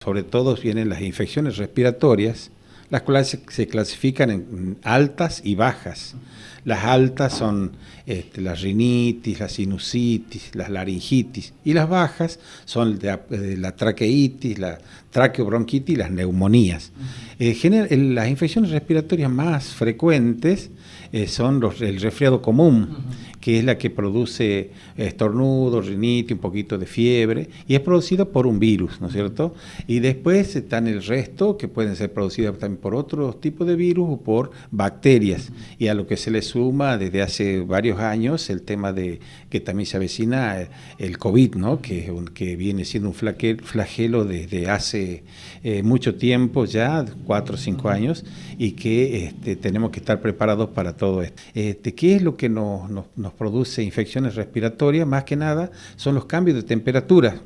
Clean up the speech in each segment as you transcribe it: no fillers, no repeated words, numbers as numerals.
Sobre todo vienen las infecciones respiratorias, las cuales se clasifican en altas y bajas. Las altas son la rinitis, la sinusitis, la laringitis, y las bajas son la traqueitis, la traqueobronquitis y las neumonías. Las infecciones respiratorias más frecuentes son el resfriado común, que es la que produce estornudo, rinitis, un poquito de fiebre, y es producida por un virus, ¿no es cierto? Y después están el resto, que pueden ser producidas también por otros tipos de virus o por bacterias, y a lo que se le suma desde hace varios años el tema de que también se avecina el COVID, ¿no? Que viene siendo un flagelo desde hace mucho tiempo ya, 4 o 5 años, y que tenemos que estar preparados para todo esto. ¿Qué es lo que nos produce infecciones respiratorias? Más que nada son los cambios de temperatura,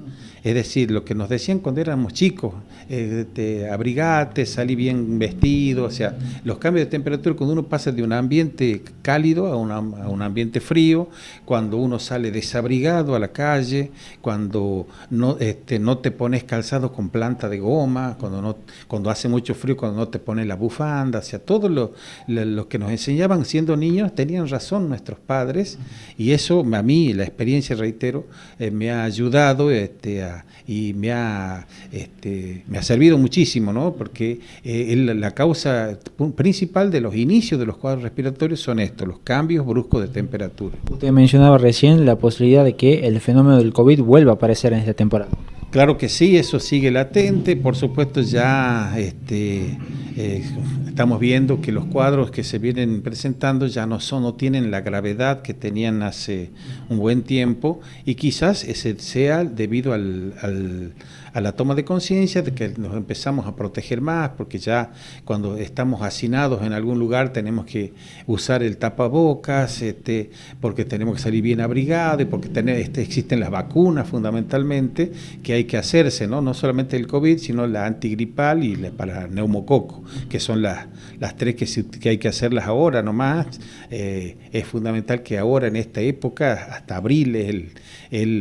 es decir, lo que nos decían cuando éramos chicos, abrigate, salí bien vestido, o sea, los cambios de temperatura cuando uno pasa de un ambiente cálido a un ambiente frío, cuando uno sale desabrigado a la calle, cuando no te pones calzado con planta de goma, cuando hace mucho frío, cuando no te pones la bufanda, o sea, todo lo que nos enseñaban siendo niños tenían razón nuestros padres, y eso a mí, la experiencia, reitero, me ha ayudado y me ha servido muchísimo, ¿no? Porque la causa principal de los inicios de los cuadros respiratorios son estos, los cambios bruscos de temperatura. Usted mencionaba recién la posibilidad de que el fenómeno del COVID vuelva a aparecer en esta temporada. Claro que sí, eso sigue latente, por supuesto ya estamos viendo que los cuadros que se vienen presentando ya no tienen la gravedad que tenían hace un buen tiempo, y quizás ese sea debido a la toma de conciencia de que nos empezamos a proteger más, porque ya cuando estamos hacinados en algún lugar tenemos que usar el tapabocas, porque tenemos que salir bien abrigados, y porque existen las vacunas fundamentalmente que hay que hacerse, ¿no? No solamente el COVID, sino la antigripal y para neumococo, que son las tres que hay que hacerlas ahora nomás. Es fundamental que ahora en esta época, hasta abril, es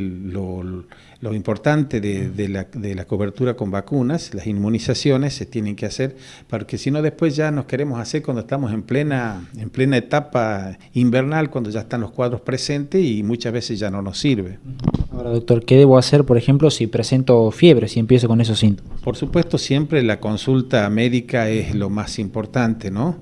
lo importante de la cobertura con vacunas, las inmunizaciones se tienen que hacer, porque si no después ya nos queremos hacer cuando estamos en plena etapa invernal, cuando ya están los cuadros presentes, y muchas veces ya no nos sirve. Ahora, doctor, ¿qué debo hacer, por ejemplo, si presento fiebre, si empiezo con esos síntomas? Por supuesto, siempre la consulta médica es lo más importante, ¿no?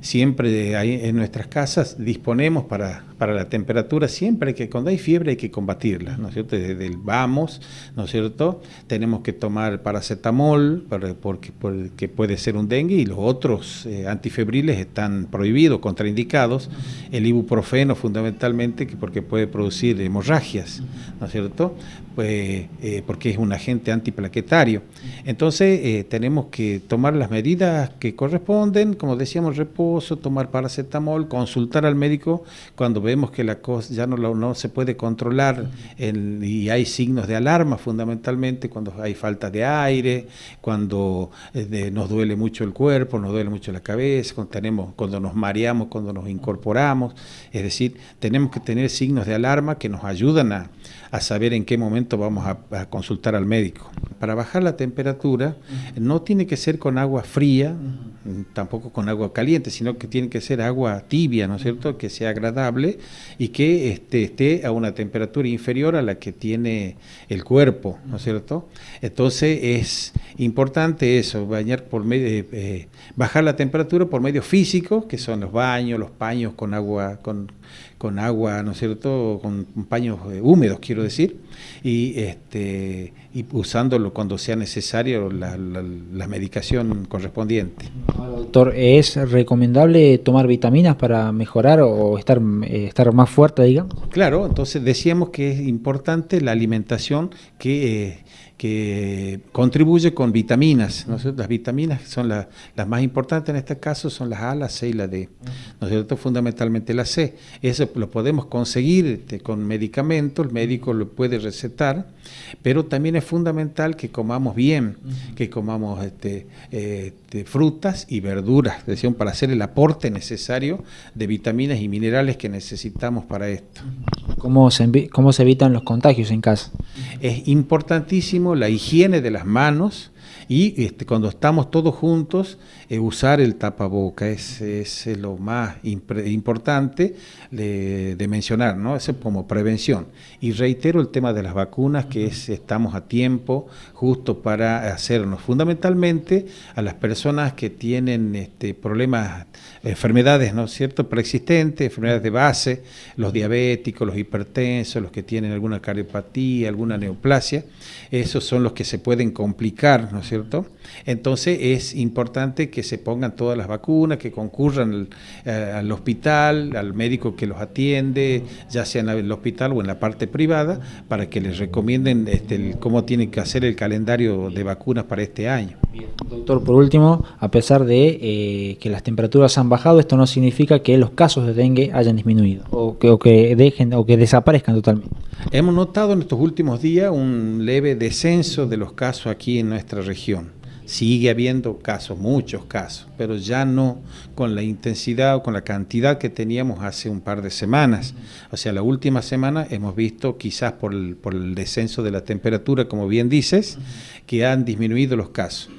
Siempre en nuestras casas disponemos para la temperatura, siempre cuando hay fiebre hay que combatirla, ¿no es cierto? Desde el vamos, ¿no es cierto? Tenemos que tomar paracetamol, porque puede ser un dengue, y los otros antifebriles están prohibidos, contraindicados. El ibuprofeno fundamentalmente, porque puede producir hemorragias, ¿no es cierto? Pues, porque es un agente antiplaquetario. Entonces tenemos que tomar las medidas que corresponden, como decíamos, reposo, tomar paracetamol, consultar al médico cuando vemos que la cosa ya no se puede controlar y hay signos de alarma, fundamentalmente cuando hay falta de aire, cuando nos duele mucho el cuerpo, nos duele mucho la cabeza, cuando nos mareamos, cuando nos incorporamos. Es decir, tenemos que tener signos de alarma que nos ayudan a saber en qué momento vamos a consultar al médico. Para bajar la temperatura no tiene que ser con agua fría, tampoco con agua caliente, sino que tiene que ser agua tibia, ¿no es cierto?, que sea agradable y que esté a una temperatura inferior a la que tiene el cuerpo, ¿no es cierto? Entonces es importante eso, bajar la temperatura por medios físicos, que son los baños, los paños con agua, ¿no es cierto?, con paños húmedos, quiero decir, y usándolo cuando sea necesario la medicación correspondiente. Doctor, ¿es recomendable tomar vitaminas para mejorar o estar más fuerte, digamos? Claro, entonces decíamos que es importante la alimentación que contribuye con vitaminas, ¿no es cierto? Las vitaminas son las más importantes en este caso, son las A, la C y la D, ¿no es cierto? Fundamentalmente la C. Eso lo podemos conseguir con medicamentos, el médico lo puede recetar, pero también es fundamental que comamos bien, que comamos frutas y verduras, decíamos, para hacer el aporte necesario de vitaminas y minerales que necesitamos para esto. ¿Cómo se evitan los contagios en casa? Es importantísimo baño, la higiene de las manos y cuando estamos todos juntos, usar el tapaboca es lo más importante de mencionar, ¿no? Eso como prevención. Y reitero el tema de las vacunas, que estamos a tiempo justo para hacernos, fundamentalmente a las personas que tienen problemas, enfermedades, ¿no es cierto?, preexistentes, enfermedades de base, los diabéticos, los hipertensos, los que tienen alguna cardiopatía, alguna neoplasia, esos son los que se pueden complicar, ¿no es cierto? Entonces es importante que se pongan todas las vacunas, que concurran al hospital, al médico que los atiende, ya sea en el hospital o en la parte privada, para que les recomienden cómo tienen que hacer el calendario de vacunas para este año. Bien. Doctor, por último, a pesar de que las temperaturas han bajado, esto no significa que los casos de dengue hayan disminuido o que desaparezcan totalmente. Hemos notado en estos últimos días un leve descenso de los casos aquí en nuestra región. Sigue habiendo casos, muchos casos, pero ya no con la intensidad o con la cantidad que teníamos hace un par de semanas. O sea, la última semana hemos visto, quizás por el descenso de la temperatura, como bien dices, que han disminuido los casos.